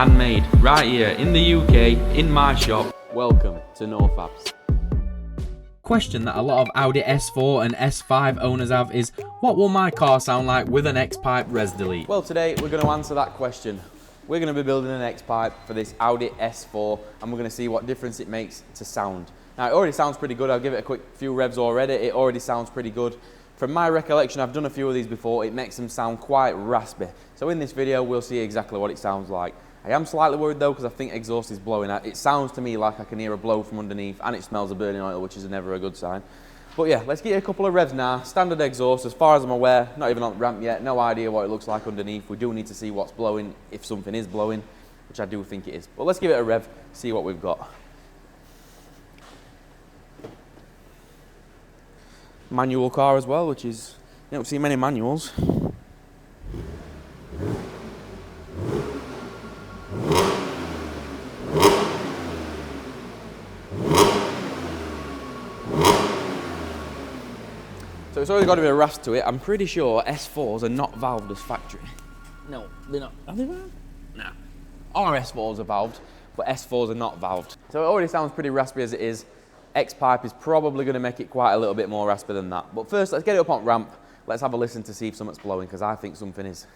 handmade, right here in the UK, in my shop. Welcome to NawFabz. Question that a lot of Audi S4 and S5 owners have is, what will my car sound like with an X-pipe res delete? Well, today we're going to answer that question. We're going to be building an X-pipe for this Audi S4 and we're going to see what difference it makes to sound. Now it already sounds pretty good. I'll give it a quick few revs already. It already sounds pretty good. From my recollection, I've done a few of these before. It makes them sound quite raspy. So in this video we'll see exactly what it sounds like. I am slightly worried though because I think exhaust is blowing out. It sounds to me like I can hear a blow from underneath and it smells of burning oil, which is never a good sign. But yeah, let's get a couple of revs now. Standard exhaust, as far as I'm aware, not even on the ramp yet. No idea what it looks like underneath. We do need to see what's blowing, if something is blowing, which I do think it is. But let's give it a rev, see what we've got. Manual car as well, which is, you don't see many manuals. So it's already got a bit of rasp to it. I'm pretty sure S4s are not valved as factory. No, they're not. Are they valved? No. All our S4s are valved, but S4s are not valved. So it already sounds pretty raspy as it is. X-pipe is probably going to make it quite a little bit more raspy than that. But first, let's get it up on ramp. Let's have a listen to see if something's blowing, because I think something is.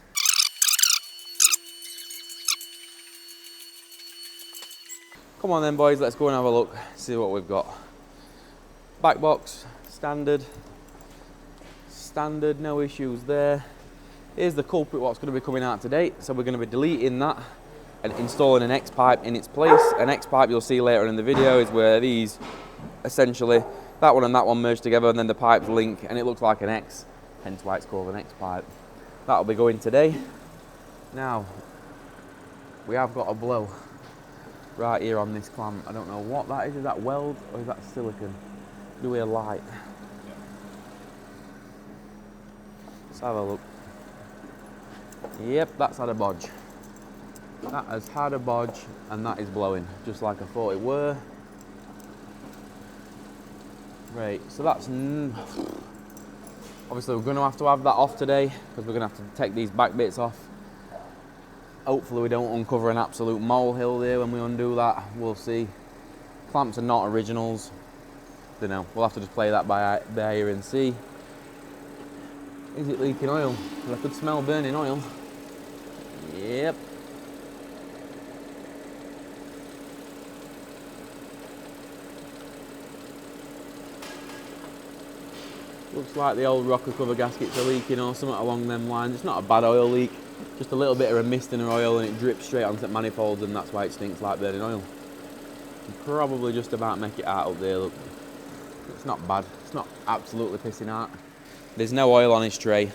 Come on then, boys. Let's go and have a look, see what we've got. Back box, standard. Standard, no issues there. Here's the culprit, what's going to be coming out today. So we're going to be deleting that and installing an X-pipe in its place. An X-pipe, you'll see later in the video, is where these essentially, that one and that one merge together and then the pipes link and it looks like an X, hence why it's called an X-pipe. That'll be going today. Now, we have got a blow right here on this clamp. I don't know what that is that weld or is that silicone? Do we a light? Let's have a look. Yep, that's had a bodge. That has had a bodge and that is blowing, just like I thought it were. Right, so that's... obviously we're going to have that off today because we're going to have to take these back bits off. Hopefully we don't uncover an absolute molehill there when we undo that. We'll see. Clamps are not originals. Don't know. We'll have to just play that by ear and see. Is it leaking oil? Because I could smell burning oil. Yep. Looks like the old rocker cover gaskets are leaking or something along them lines. It's not a bad oil leak, just a little bit of a mist in the oil and it drips straight onto the manifolds and that's why it stinks like burning oil. You can probably just about make it out up there, look. It's not bad, it's not absolutely pissing out. There's no oil on his tray.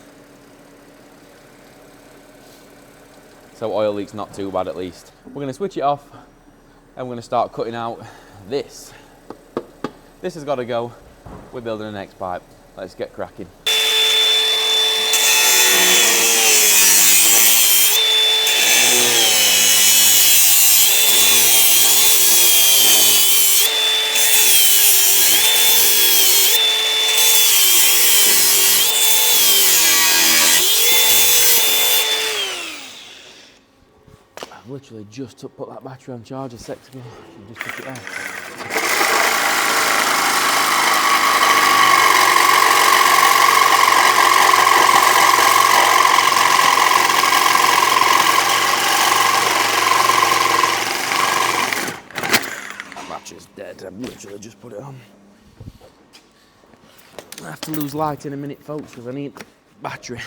So oil leak's not too bad at least. We're going to switch it off and we're going to start cutting out this. This has got to go. We're building an X-pipe. Let's get cracking. I've literally just put that battery on charge a sec ago. Just took it off. Dead. I've literally just put it on. I have to lose light in a minute, folks, because I need battery.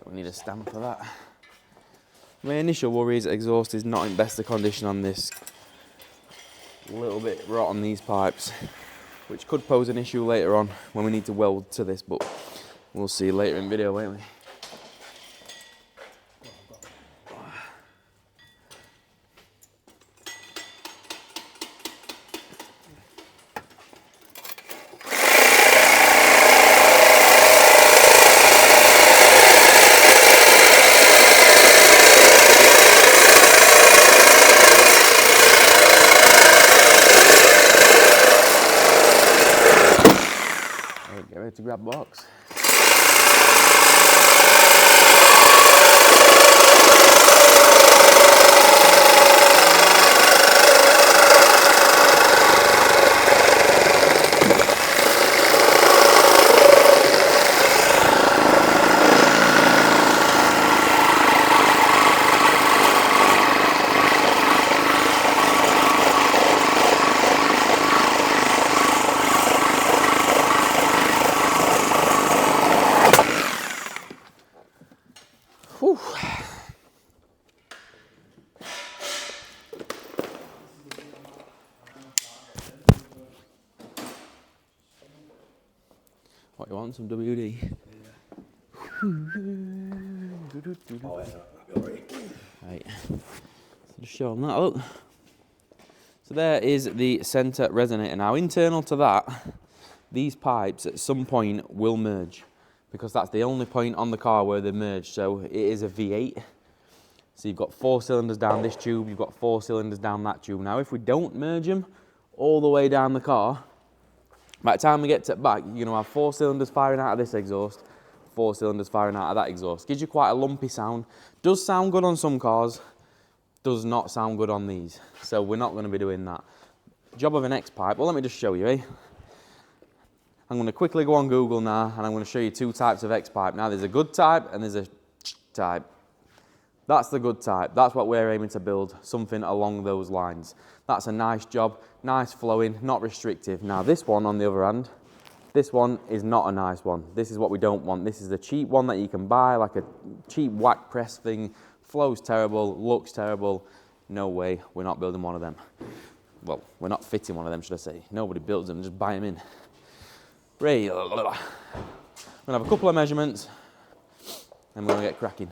We need a stamp for that. My initial worry is exhaust is not in best of condition on this. A little bit rot on these pipes, which could pose an issue later on when we need to weld to this, but we'll see later in video, won't we? Get ready to grab box. Whew. What, you want some WD? Right, so just show them that, look. So there is the centre resonator. Now internal to that, these pipes at some point will merge, because that's the only point on the car where they merge. So it is a V8. So you've got 4 cylinders down this tube, you've got 4 cylinders down that tube. Now if we don't merge them all the way down the car, by the time we get to the back, you're going to have 4 cylinders firing out of this exhaust, 4 cylinders firing out of that exhaust. Gives you quite a lumpy sound. Does sound good on some cars, does not sound good on these. So we're not going to be doing that. Job of an X-pipe, well let me just show you, eh? I'm going to quickly go on Google now and I'm going to show you 2 types of X-pipe. Now there's a good type and there's a type. That's the good type. That's what we're aiming to build, something along those lines. That's a nice job, nice flowing, not restrictive. Now this one on the other hand, this one is not a nice one. This is what we don't want. This is the cheap one that you can buy, like a cheap whack press thing. Flows terrible, looks terrible. No way, we're not building one of them. Well, we're not fitting one of them, should I say. Nobody builds them, just buy them in. Right, I'm going to have a couple of measurements and we're going to get cracking.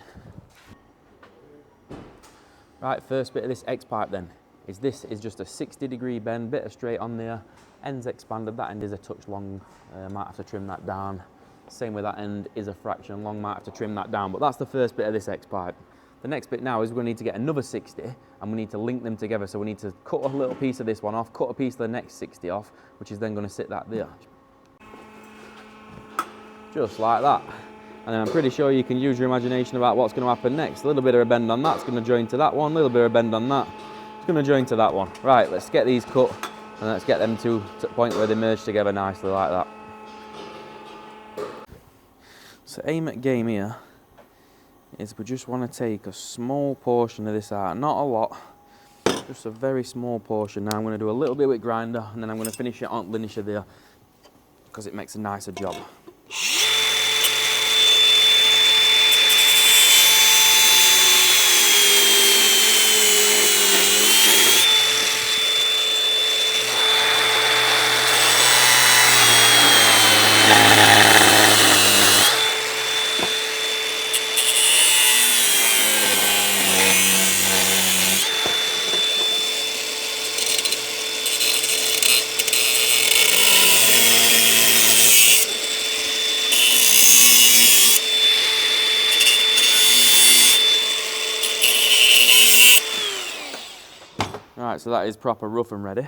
Right, first bit of this X-pipe then is this is just a 60-degree bend, bit of straight on there, end's expanded, that end is a touch long, might have to trim that down. Same with that end is a fraction long, might have to trim that down, but that's the first bit of this X-pipe. The next bit now is we're going to need to get another 60 and we need to link them together, so we need to cut a little piece of this one off, cut a piece of the next 60 off, which is then going to sit that there. Just like that. And then I'm pretty sure you can use your imagination about what's going to happen next. A little bit of a bend on that's going to join to that one, a little bit of a bend on that, it's going to join to that one. Right, let's get these cut and let's get them to the point where they merge together nicely like that. So aim at game here is we just want to take a small portion of this out, not a lot, just a very small portion. Now I'm going to do a little bit with grinder and then I'm going to finish it on linisher there because it makes a nicer job. Right, so that is proper rough and ready.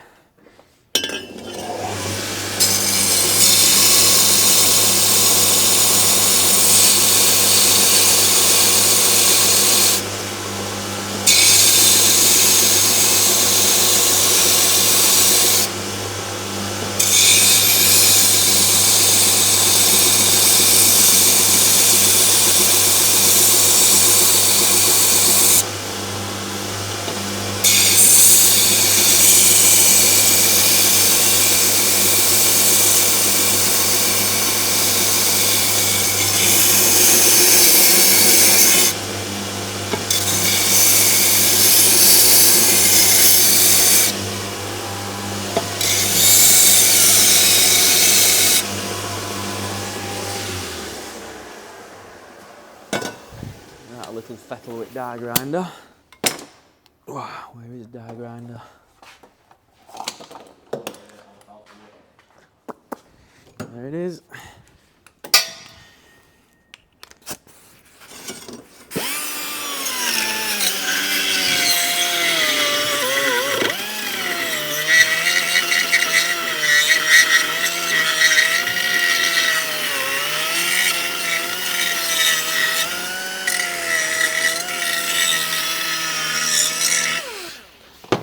Right, a little fettle with die grinder. Where is die grinder? There it is.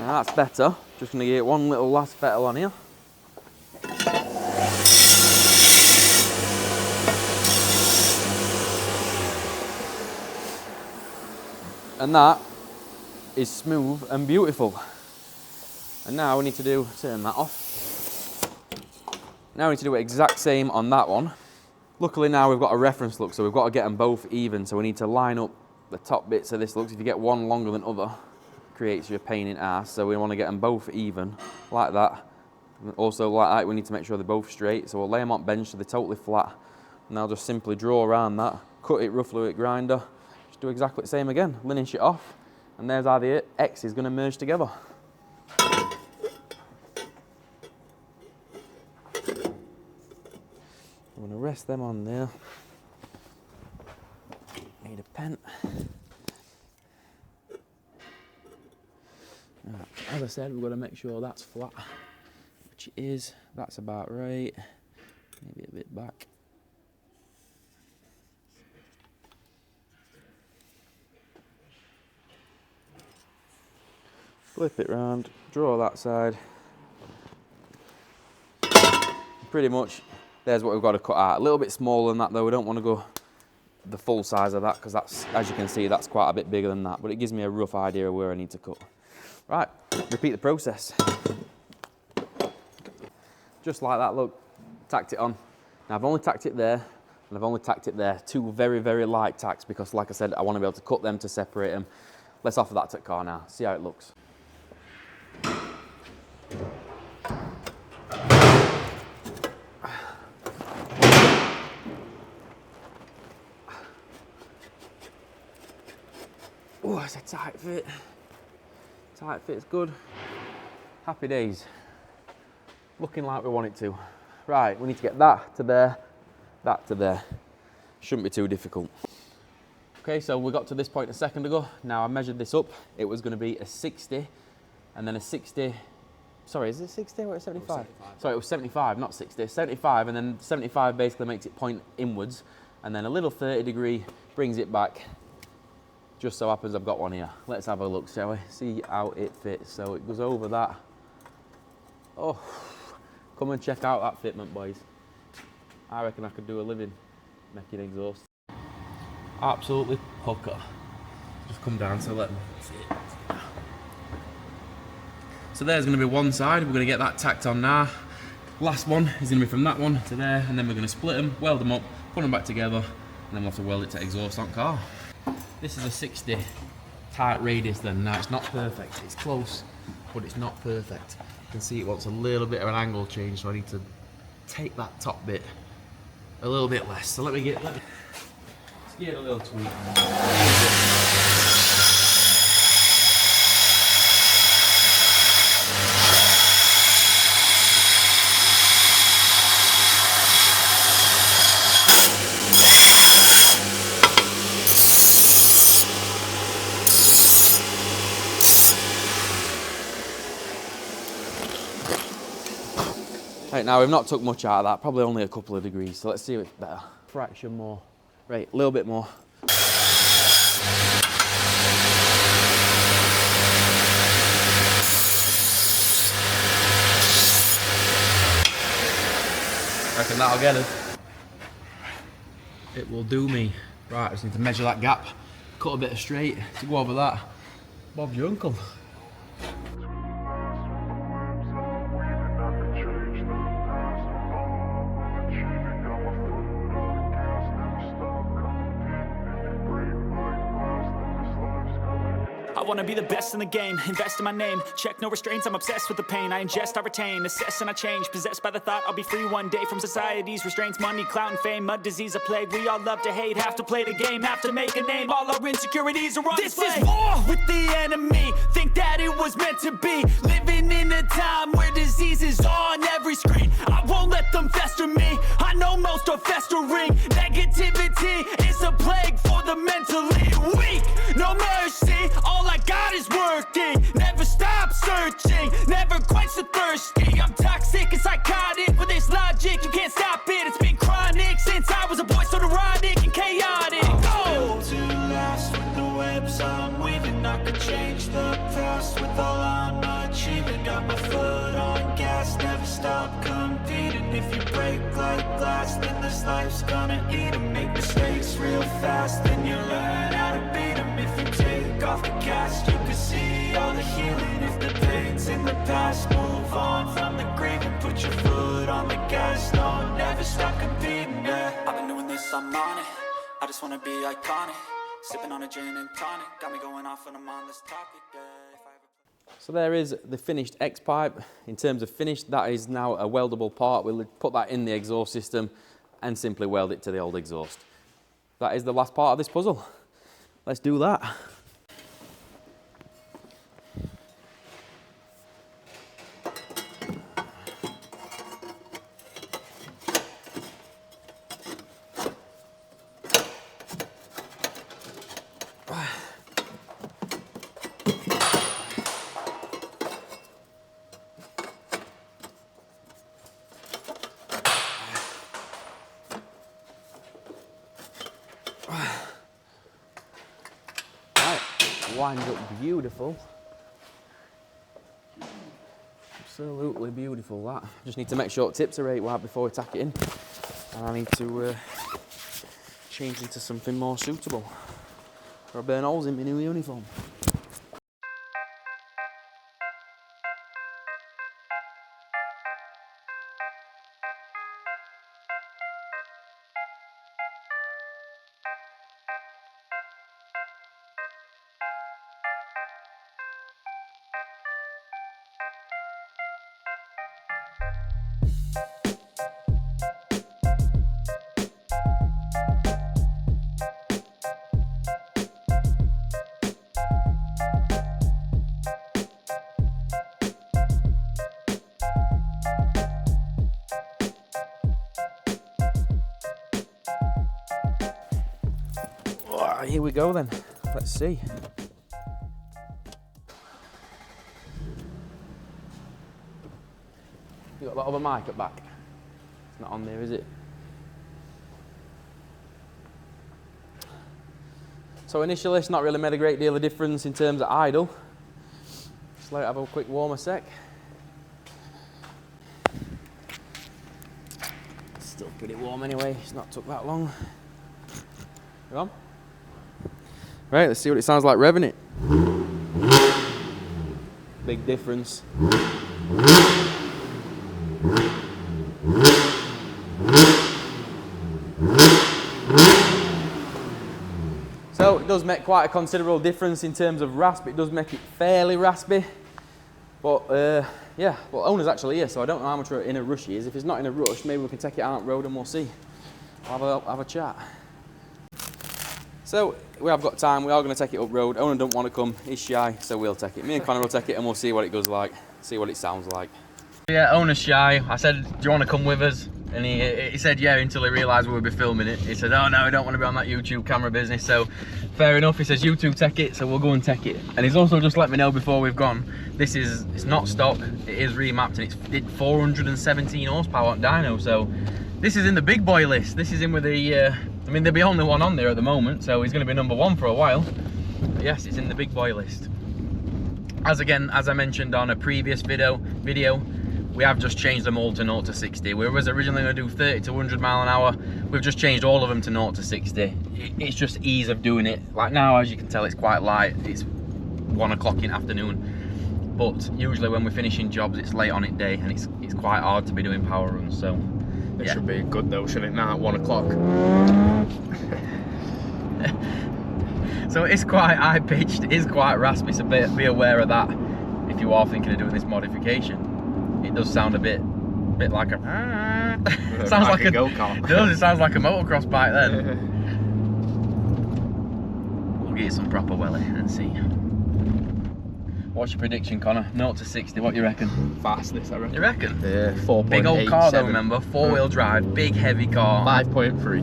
Now that's better. Just going to get one little last fettle on here. And that is smooth and beautiful. And now we need to turn that off. Now we need to do it exact same on that one. Luckily now we've got a reference look, so we've got to get them both even. So we need to line up the top bits of this look. If you get one longer than other, it creates you a pain in the ass. So we want to get them both even, like that. Also like that, we need to make sure they're both straight. So we'll lay them on bench so they're totally flat. And I'll just simply draw around that, cut it roughly with a grinder. Just do exactly the same again, linish it off. And there's how the X is going to merge together. I'm going to rest them on there. Need a pen. Right, as I said, we've got to make sure that's flat, which it is. That's about right. Maybe a bit back. Flip it round, draw that side. Pretty much, there's what we've got to cut out. A little bit smaller than that though, we don't want to go the full size of that because that's, as you can see, that's quite a bit bigger than that, but it gives me a rough idea of where I need to cut. Right, repeat the process. Just like that, look, tacked it on. Now I've only tacked it there, and I've only tacked it there. Two very, very light tacks because like I said, I want to be able to cut them to separate them. Let's offer that to the car now, see how it looks. Oh, it's a tight fit. Tight fit's good. Happy days. Looking like we want it to. Right, we need to get that to there, that to there. Shouldn't be too difficult. Okay, so we got to this point a second ago. Now I measured this up. It was going to be a 60 and then a 60. Sorry, is it 60 or 75? 75. Sorry, it was 75, not 60. 75, and then 75 basically makes it point inwards, and then a little 30 degree brings it back. Just so happens I've got one here. Let's have a look, shall we? See how it fits. So it goes over that. Oh, come and check out that fitment, boys. I reckon I could do a living making exhaust. Absolutely pucker. Just come down, so let me see it. So there's going to be one side. We're going to get that tacked on now. Last one is going to be from that one to there, and then we're going to split them, weld them up, put them back together, and then we'll have to weld it to exhaust on car. This is a 60 tight radius then. Now it's not perfect, it's close, but it's not perfect. You can see it wants a little bit of an angle change, so I need to take that top bit a little bit less. So let's give it a little tweak. Right, now we've not took much out of that, probably only a couple of degrees, so let's see if it's better. Fraction more. Right, a little bit more. I reckon that'll get us. It will do me. Right, I just need to measure that gap, cut a bit of straight to go over that. Bob's your uncle. wanna be the best in the game, invest in my name, check no restraints, I'm obsessed with the pain. I ingest, I retain, assess and I change, possessed by the thought I'll be free one day from society's restraints. Money, clout and fame, mud, disease, a plague. We all love to hate, have to play the game, have to make a name. All our insecurities are on display. This is war with the enemy, think that it was meant to be. Living in a time where disease is on every screen. I won't let them fester me, I know most are festering. Negativity is a plague for the mentally weak. No mercy, all I got is working. Never stop searching, never quench the thirsty. I'm toxic and psychotic with this logic, you can't stop it. It's been chronic since I was a boy, so neurotic and chaotic. I'm built to last with the webs I'm weaving. I could change the past with all I'm achieving. Got my foot on gas, never stop competing. If you break like glass, then this life's gonna eat 'em. Make mistakes real fast, then you learn how to beat 'em. If you take off the cast, you can see all the healing. If the pain's in the past, move on from the grave and put your foot on the gas. No, never stop competing, yeah. I've been doing this, I'm on it. I just wanna be iconic. Sipping on a gin and tonic, got me going off when I'm on this topic, yeah. So there is the finished X-pipe. In terms of finish, that is now a weldable part. We'll put that in the exhaust system and simply weld it to the old exhaust. That is the last part of this puzzle. Let's do that. Winds up beautiful. Absolutely beautiful, that. Just need to make sure tips are 8 wide before we tack it in. And I need to change into something more suitable, or I burn holes in my new uniform. Here we go then, let's see. You got that other mic at back? It's not on there, is it? So initially it's not really made a great deal of difference in terms of idle. Just let it have a quick warmer sec. It's still pretty warm anyway, it's not took that long. Go on. Right, let's see what it sounds like revving it. Big difference. So it does make quite a considerable difference in terms of rasp. It does make it fairly raspy. But yeah, well, owner's actually here, so I don't know how much in a rush he is. If he's not in a rush, maybe we can take it out on road and we'll see. I'll have a chat. So we have got time, we are going to take it up road. Owner don't want to come, he's shy, so we'll take it. Me and Connor will take it and we'll see what it goes like, see what it sounds like. Yeah, owner's shy. I said, do you want to come with us? And he said yeah, until he realised we would be filming it. He said, oh no, I don't want to be on that YouTube camera business. So fair enough, he says, you two take it, so we'll go and take it. And he's also just let me know before we've gone, it's not stock, it is remapped, and it's 417 horsepower on dyno. So this is in the big boy list. This is in with the, I mean, there'll be only one on there at the moment, so he's going to be #1 for a while. But yes, it's in the big boy list. As I mentioned on a previous video, we have just changed them all to 0 to 60. We was originally going to do 30 to 100 mile an hour. We've just changed all of them to 0 to 60. It's just ease of doing it. Like now, as you can tell, it's quite light. It's 1 o'clock in the afternoon. But usually when we're finishing jobs, it's late on at day, and it's quite hard to be doing power runs. So it should be good though, shouldn't it? Now at 1 o'clock. So it's quite high pitched, it is quite raspy, so be aware of that if you are thinking of doing this modification. It does sound a bit like a sounds like a go-kart. It sounds like a motocross bike then. We'll get some proper welly and see. What's your prediction, Connor? 0 to 60, what do you reckon? Fast this, I reckon. You reckon? Yeah, 4.8. Big old car though, remember? 4-wheel drive, big heavy car. 5.3.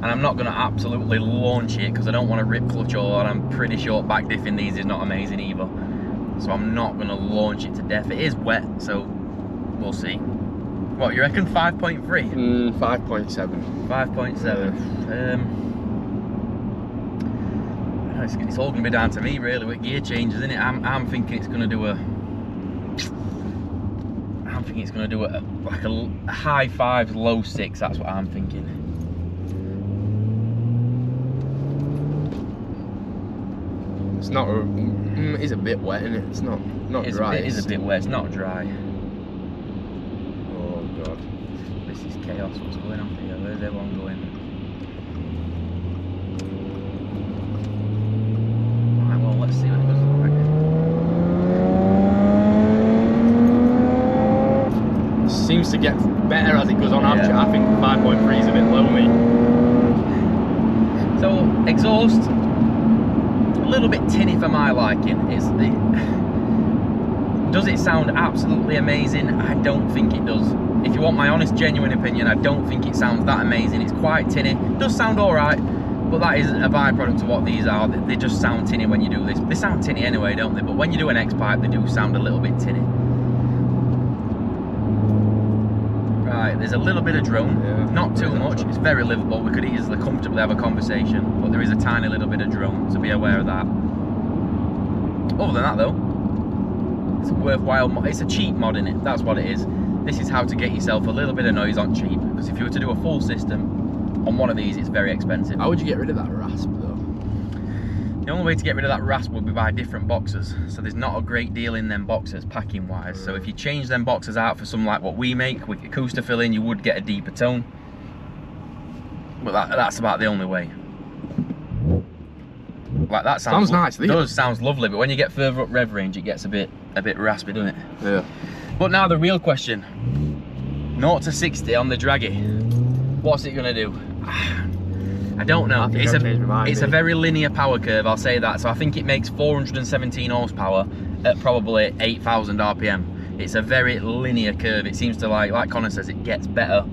And I'm not going to absolutely launch it because I don't want to rip clutch all, and I'm pretty sure back diffing these is not amazing either. So I'm not going to launch it to death. It is wet, so we'll see. What, you reckon 5.3? 5.7. 5.7. It's all going to be down to me really with gear changes, isn't it? I'm thinking it's going to do a... I'm thinking it's going to do like a high 5s, low 6. That's what I'm thinking. It's not. It's a bit wet, isn't it? It's not dry. It is a bit wet. It's not dry. Oh god. This is chaos. What's going on here? Where's everyone going? Right, well, let's see what it does look like. Seems to get better as it goes on. Yeah. I think 5.3 is a bit low me. So exhaust, a little bit tinny for my liking. Does it sound absolutely amazing? I don't think it does. If you want my honest, genuine opinion, I don't think it sounds that amazing. It's quite tinny. It does sound all right, but that is a byproduct of what these are. They just sound tinny when you do this. They sound tinny anyway, don't they? But when you do an X-pipe, they do sound a little bit tinny. Right, there's a little bit of drone, not too much. It's very livable. We could easily, comfortably have a conversation, but there is a tiny little bit of drone, so be aware of that. Other than that, though, it's a worthwhile mod. It's a cheap mod in it. That's what it is. This is how to get yourself a little bit of noise on cheap. Because if you were to do a full system on one of these, it's very expensive. How would you get rid of that rasp though? The only way to get rid of that rasp would be by different boxes. So there's not a great deal in them boxes packing wise. So if you change them boxes out for something like what we make with acoustic fill in, you would get a deeper tone. But that's about the only way. Like that sounds nice. It does, sounds lovely, but when you get further up rev range, it gets a bit raspy, doesn't it? Yeah. But now the real question: 0 to 60 on the draggy. What's it gonna do? I don't know. It's a very linear power curve. I'll say that. So I think it makes 417 horsepower at probably 8,000 RPM. It's a very linear curve. It seems to like Connor says, it gets better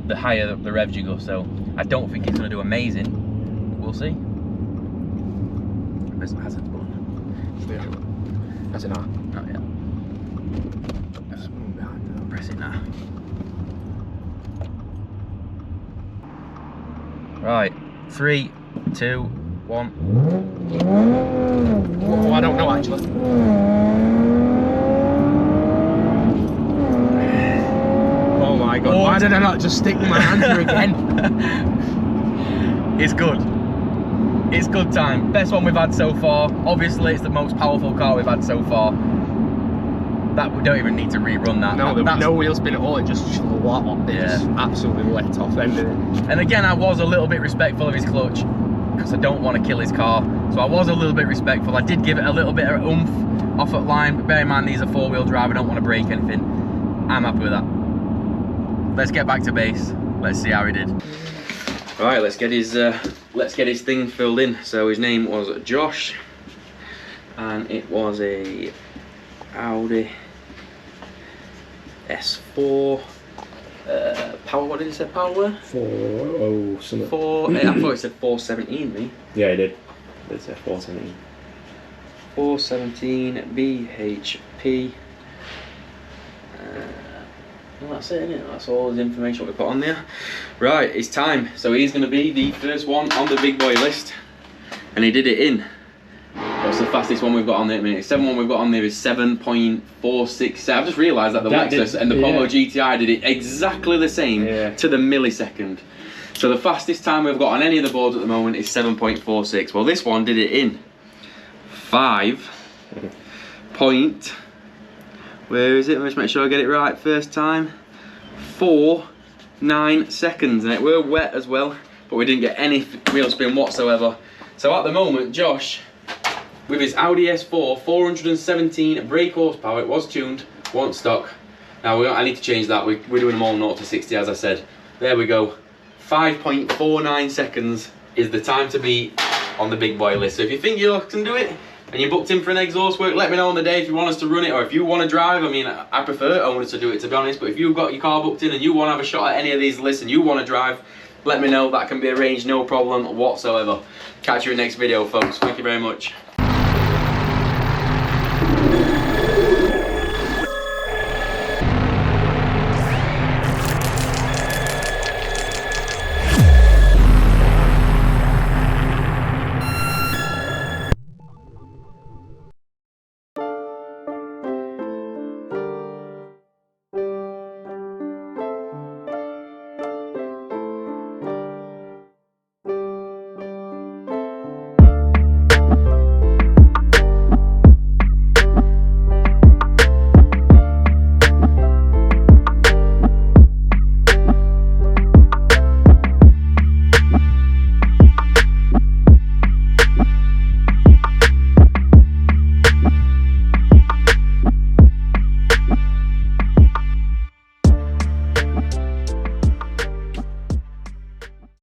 the higher the revs you go. So I don't think it's gonna do amazing. We'll see. There's some hazards button. That's it now. Not yet. Press it now. Right, 3, 2, 1. Oh, I don't know actually. Oh my god, why did I not just stick my hand through again? It's good. It's good time. Best one we've had so far. Obviously, it's the most powerful car we've had so far. That we don't even need to rerun that. No, there was no wheel spin at all. It just shlopped. It just absolutely let off. And again, I was a little bit respectful of his clutch because I don't want to kill his car. So I was a little bit respectful. I did give it a little bit of oomph off at line, but bear in mind these are 4-wheel drive. I don't want to break anything. I'm happy with that. Let's get back to base. Let's see how he did. All right, let's get his thing filled in. So his name was Josh, and it was a Audi S4 power. What did it say power were? 4 something. 4. I thought it said 417. Me. Yeah, it did. It said 417. 417 BHP. Well, that's it, isn't it? That's all the information we put on there. Right, it's time. So he's going to be the first one on the big boy list, and he did it in. What's the fastest one we've got on there at the minute? 7 we've got on there is 7.467. I've just realised that the Lexus and the Polo GTI did it exactly the same to the millisecond. So the fastest time we've got on any of the boards at the moment is 7.46. Well, this one did it in 5 point... Where is it? Let's make sure I get it right first time. 4.9 seconds, and it were wet as well, but we didn't get any wheel spin whatsoever. So at the moment, Josh, with his Audi S4, 417 brake horsepower, it was tuned, wasn't stock. Now I need to change that. We're doing them all 0 to 60, as I said. There we go. 5.49 seconds is the time to beat on the big boy list. So if you think you can do it and you're booked in for an exhaust work, let me know on the day if you want us to run it, or if you want to drive. I mean, I prefer owners to do it, to be honest, but if you've got your car booked in and you want to have a shot at any of these lists and you want to drive, let me know. That can be arranged, no problem whatsoever. Catch you in the next video, folks. Thank you very much.